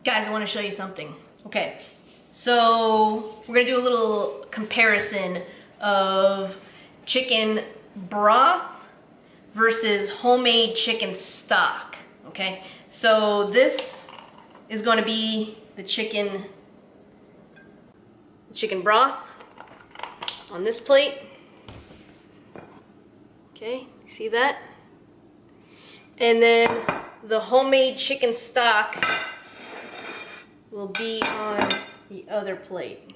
Guys, I want to show you something. Okay, so we're gonna do a little comparison of chicken broth versus homemade chicken stock. Okay, so this is going to be the chicken broth on this plate. Okay, see that? And then the homemade chicken stock will be on the other plate.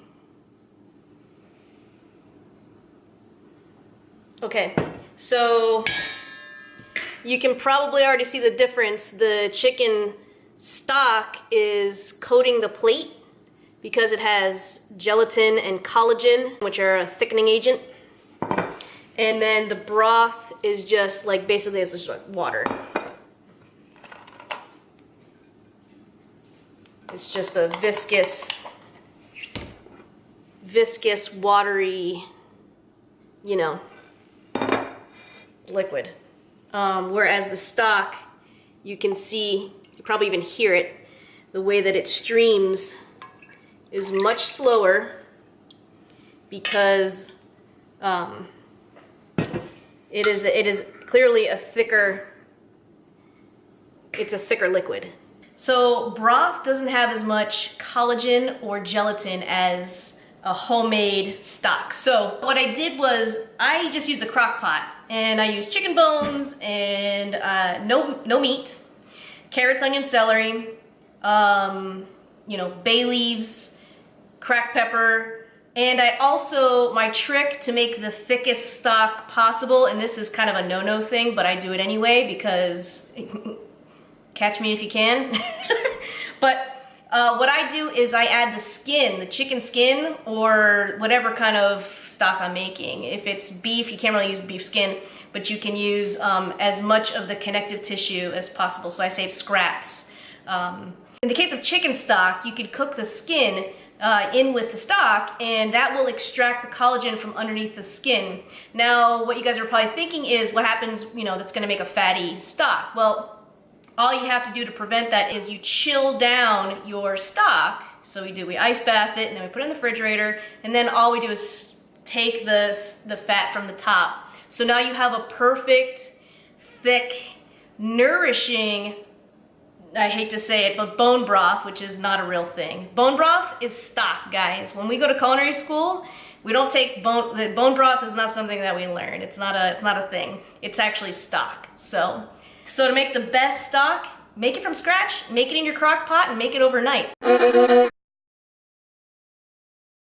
Okay, so you can probably already see the difference. The chicken stock is coating the plate because it has gelatin and collagen, which are a thickening agent. And then the broth is just like, basically it's just like water. It's just a viscous, watery, you know, liquid. Whereas the stock, you can see, you probably even hear it, the way that it streams is much slower because it is clearly a thicker, it's a thicker liquid. So broth doesn't have as much collagen or gelatin as a homemade stock. So what I did was I just used a crock pot and I used chicken bones and no meat, carrots, onions, celery, you know, bay leaves, cracked pepper, and I also, my trick to make the thickest stock possible, and this is kind of a no-no thing, but I do it anyway because catch me if you can. But what I do is I add the skin, the chicken skin, or whatever kind of stock I'm making. If it's beef, you can't really use beef skin, but you can use as much of the connective tissue as possible. So I save scraps. In the case of chicken stock, you could cook the skin in with the stock, and that will extract the collagen from underneath the skin. Now, what you guys are probably thinking is, what happens, you know, that's gonna make a fatty stock? Well, all you have to do to prevent that is you chill down your stock. So we ice bath it, and then we put it in the refrigerator, and then all we do is take the fat from the top. So now you have a perfect, thick, nourishing, I hate to say it, but bone broth, which is not a real thing. Bone broth is stock, guys. When we go to culinary school, we don't take bone broth is not something that we learn. It's not a thing. It's actually stock. So to make the best stock, make it from scratch, make it in your crock pot, and make it overnight.